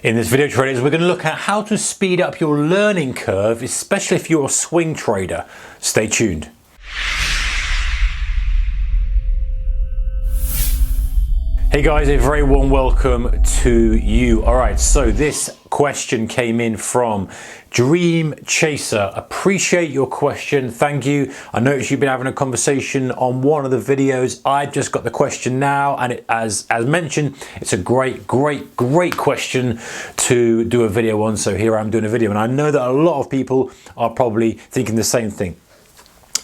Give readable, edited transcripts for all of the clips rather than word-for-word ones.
In this video, traders, we're going to look at how to speed up your learning curve, especially if you're a swing trader. Stay tuned. Hey guys, a very warm welcome to you. All right, so this question came in from DreamChaser. Appreciate your question, thank you. I noticed you've been having a conversation on one of the videos. I just got the question now, and as mentioned, it's a great question to do a video on. So here I'm doing a video, and I know that a lot of people are probably thinking the same thing.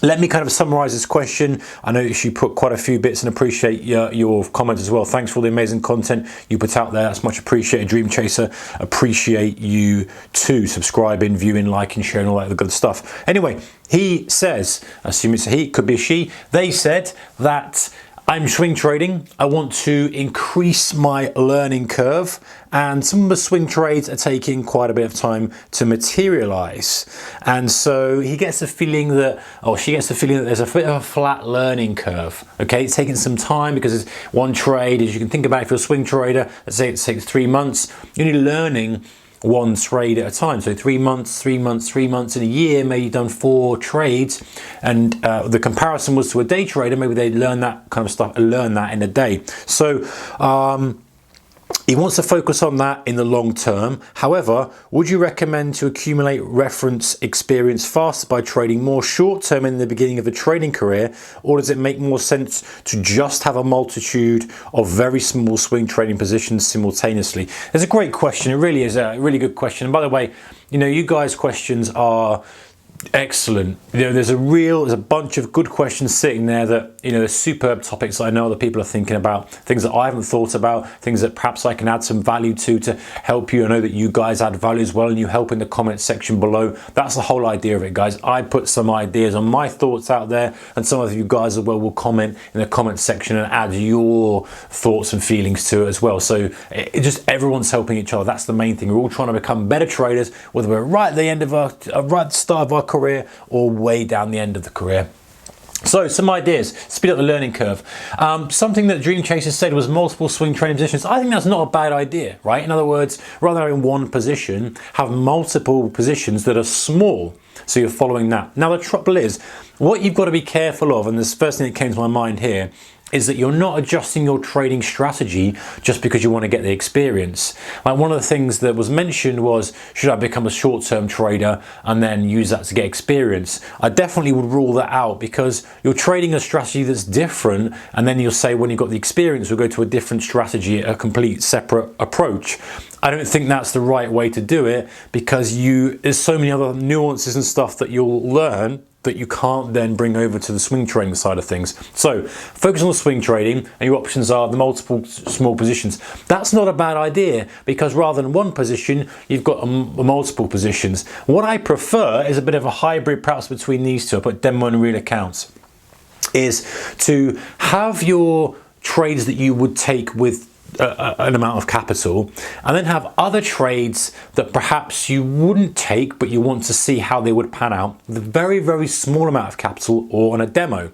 Let me kind of summarize this question. I noticed you put quite a few bits and appreciate your comments as well. Thanks for all the amazing content you put out there. That's much appreciated. DreamChaser, appreciate you too. Subscribing, viewing, liking, sharing, all that good stuff. Anyway, he says, I assume it's a he, could be a she. They said that I'm swing trading. I want to increase my learning curve, and some of the swing trades are taking quite a bit of time to materialize. And so he gets the feeling that, or she gets the feeling that there's a bit of a flat learning curve. Okay, it's taking some time because it's one trade, as you can think about if you're a swing trader, let's say it takes 3 months, you're only learning one trade at a time. So 3 months, 3 months, 3 months in a year, maybe you've done 4 trades, and the comparison was to a day trader, maybe they learn that kind of stuff and learn that in a day. So he wants to focus on that in the long term. However, would you recommend to accumulate reference experience faster by trading more short term in the beginning of a trading career, or does it make more sense to just have a multitude of very small swing trading positions simultaneously? It's a great question. It really is a really good question. And by the way, you know, you guys' questions are excellent. You know, there's a bunch of good questions sitting there that, you know, there's superb topics that I know other people are thinking about, things that I haven't thought about, things that perhaps I can add some value to help you. I know that you guys add value as well, and you help in the comment section below. That's the whole idea of it, guys. I put some ideas on my thoughts out there, and some of you guys as well will comment in the comment section and add your thoughts and feelings to it as well. So it just, everyone's helping each other. That's the main thing. We're all trying to become better traders, whether we're right at the end of right at the start of our career or way down the end of the career. So some ideas, speed up the learning curve. Something that DreamChaser said was multiple swing trading positions. I think that's not a bad idea, right? In other words, rather than having one position, have multiple positions that are small. So you're following that. Now the trouble is, what you've got to be careful of, and this first thing that came to my mind here, is that you're not adjusting your trading strategy just because you want to get the experience. Like one of the things that was mentioned was, should I become a short-term trader and then use that to get experience? I definitely would rule that out, because you're trading a strategy that's different, and then you'll say when you've got the experience, we'll go to a different strategy, a complete separate approach. I don't think that's the right way to do it, because there's so many other nuances and stuff that you'll learn that you can't then bring over to the swing trading side of things. So focus on the swing trading, and your options are the multiple small positions. That's not a bad idea, because rather than one position, you've got multiple positions. What I prefer is a bit of a hybrid perhaps between these two. I put demo and real accounts, is to have your trades that you would take with an amount of capital, and then have other trades that perhaps you wouldn't take but you want to see how they would pan out with a very small amount of capital or on a demo.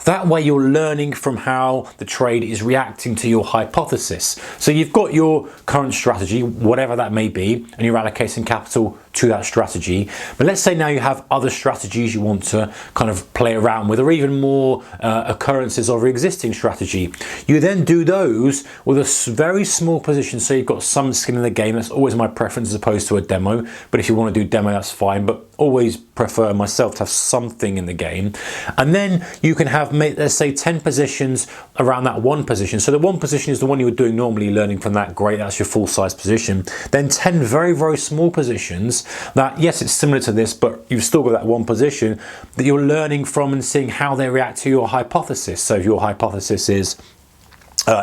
That way you're learning from how the trade is reacting to your hypothesis. So you've got your current strategy, whatever that may be, and you're allocating capital to that strategy. But let's say now you have other strategies you want to kind of play around with, or even more occurrences of your existing strategy. You then do those with a very small position, so you've got some skin in the game. That's always my preference as opposed to a demo, but if you want to do demo, that's fine, but always prefer myself to have something in the game. And then you can have, let's say, 10 positions around that one position. So the one position is the one you were doing normally, learning from that, great, that's your full size position. Then 10 very small positions that, yes, it's similar to this, but you've still got that one position that you're learning from and seeing how they react to your hypothesis. So if your hypothesis is,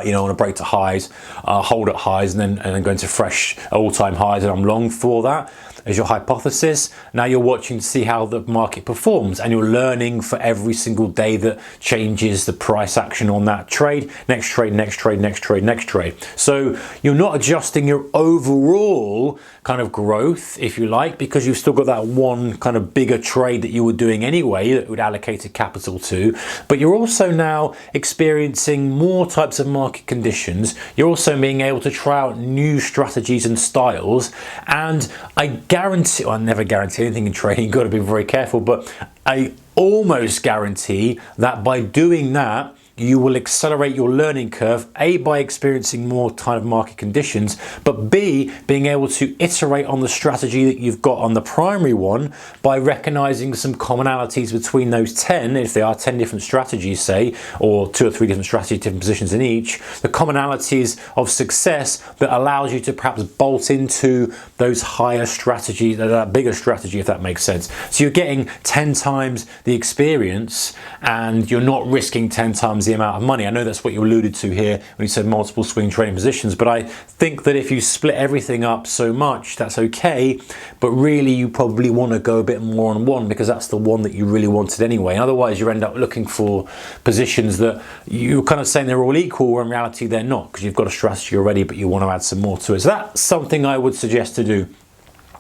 you know, on a break to highs, hold at highs, and then go into fresh all-time highs, and I'm long for that as your hypothesis. Now you're watching to see how the market performs, and you're learning for every single day that changes the price action on that trade. Next trade, next trade, next trade, next trade. So you're not adjusting your overall kind of growth, if you like, because you've still got that one kind of bigger trade that you were doing anyway that would allocate capital to, but you're also now experiencing more types of of market conditions, you're also being able to try out new strategies and styles. And I guarantee, well, I never guarantee anything in trading, you've got to be very careful, but I almost guarantee that by doing that, you will accelerate your learning curve, A, by experiencing more kind of market conditions, but B, being able to iterate on the strategy that you've got on the primary one by recognizing some commonalities between those 10, if there are 10 different strategies, say, or 2 or 3 different strategies, different positions in each, the commonalities of success that allows you to perhaps bolt into those higher strategies, that bigger strategy, if that makes sense. So you're getting 10 times the experience and you're not risking 10 times the amount of money. I know that's what you alluded to here when you said multiple swing trading positions, but I think that if you split everything up so much, that's okay, but really you probably want to go a bit more on one because that's the one that you really wanted anyway. Otherwise you end up looking for positions that you're kind of saying they're all equal, when in reality they're not, because you've got a strategy already but you want to add some more to it. So that's something I would suggest to do.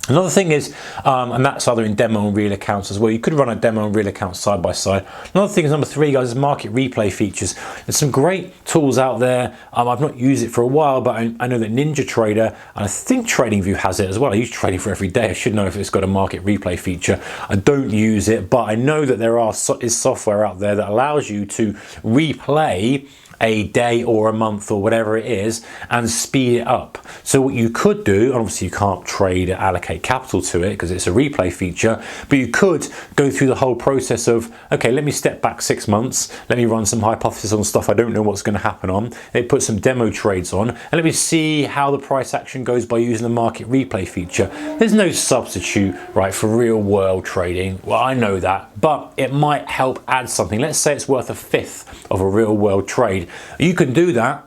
Another thing is, and that's either in demo and real accounts as well, you could run a demo and real account side by side. Another thing is number 3, guys, is market replay features. There's some great tools out there. I've not used it for a while, but I know that Ninja Trader, and I think TradingView has it as well. I use TradingView every day. I should know if it's got a market replay feature. I don't use it, but I know that there is software out there that allows you to replay a day or a month or whatever it is and speed it up. So what you could do, obviously you can't allocate capital to it because it's a replay feature, but you could go through the whole process of, okay, let me step back 6 months, let me run some hypothesis on stuff I don't know what's going to happen on, let me put some demo trades on, and let me see how the price action goes by using the market replay feature. There's no substitute, right, for real world trading. Well, I know that, but it might help add something. Let's say it's worth 1/5 of a real world trade. You can do that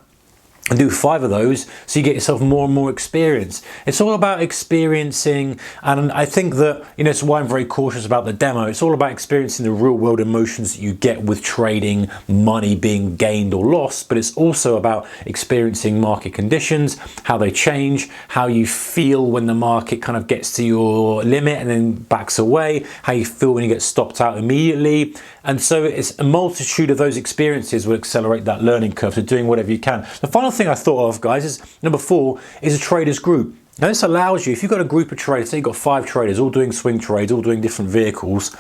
and do 5 of those so you get yourself more and more experience. It's all about experiencing, and I think that, you know, it's why I'm very cautious about the demo. It's all about experiencing the real world emotions that you get with trading, money being gained or lost, but it's also about experiencing market conditions, how they change, how you feel when the market kind of gets to your limit and then backs away, how you feel when you get stopped out immediately. And so it's a multitude of those experiences will accelerate that learning curve to doing whatever you can. The final thing I thought of, guys, is number 4 is a traders group. Now this allows you, if you've got a group of traders, say you've got 5 traders all doing swing trades, all doing different vehicles,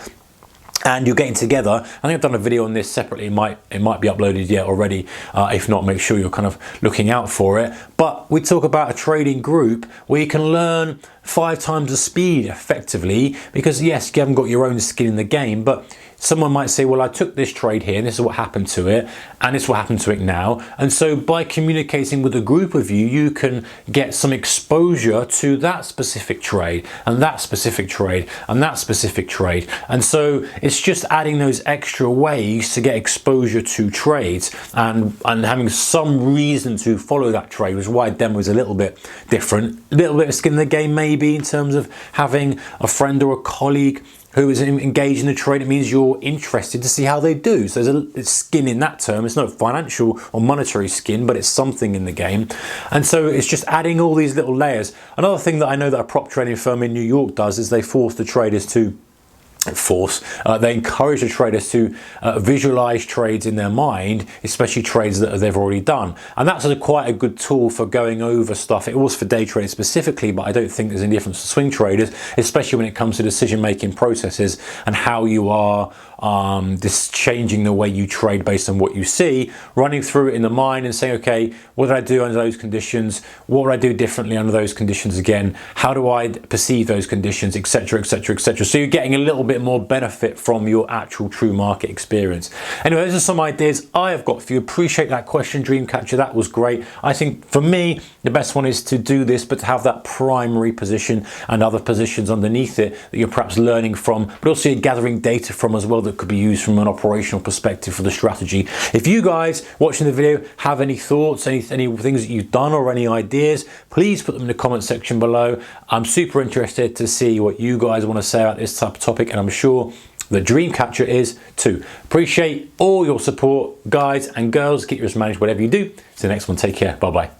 and you're getting together. I think I've done a video on this separately. It might be uploaded yet already. If not, make sure you're kind of looking out for it. But we talk about a trading group where you can learn 5 times the speed effectively, because yes, you haven't got your own skin in the game, but someone might say, well, I took this trade here and this is what happened to it and this is what happened to it now. And so by communicating with a group of you, you can get some exposure to that specific trade and that specific trade and that specific trade. And so it's just adding those extra ways to get exposure to trades and having some reason to follow that trade, which is why demo is a little bit different. A little bit of skin in the game maybe in terms of having a friend or a colleague who is engaged in the trade. It means you're interested to see how they do. So there's a skin in that term. It's not financial or monetary skin, but it's something in the game. And so it's just adding all these little layers. Another thing that I know that a prop trading firm in New York does is they force the traders to they encourage the traders to visualize trades in their mind, especially trades that they've already done. And that's quite a good tool for going over stuff. It was for day trading specifically, but I don't think there's any difference to swing traders, especially when it comes to decision-making processes and how you are just changing the way you trade based on what you see, running through it in the mind and saying, okay, what did I do under those conditions? What would I do differently under those conditions again? How do I perceive those conditions, etc., etc., etc. So you're getting a little bit more benefit from your actual true market experience. Anyway, those are some ideas I have got for you. Appreciate that question, Dreamcatcher. That was great. I think for me, the best one is to do this, but to have that primary position and other positions underneath it that you're perhaps learning from, but also you're gathering data from as well that could be used from an operational perspective for the strategy. If you guys watching the video have any thoughts, any things that you've done or any ideas, please put them in the comment section below. I'm super interested to see what you guys want to say about this type of topic, and I'm sure the Dreamcatcher is too. Appreciate all your support, guys and girls. Get yours managed, whatever you do. See you next one. Take care. Bye-bye.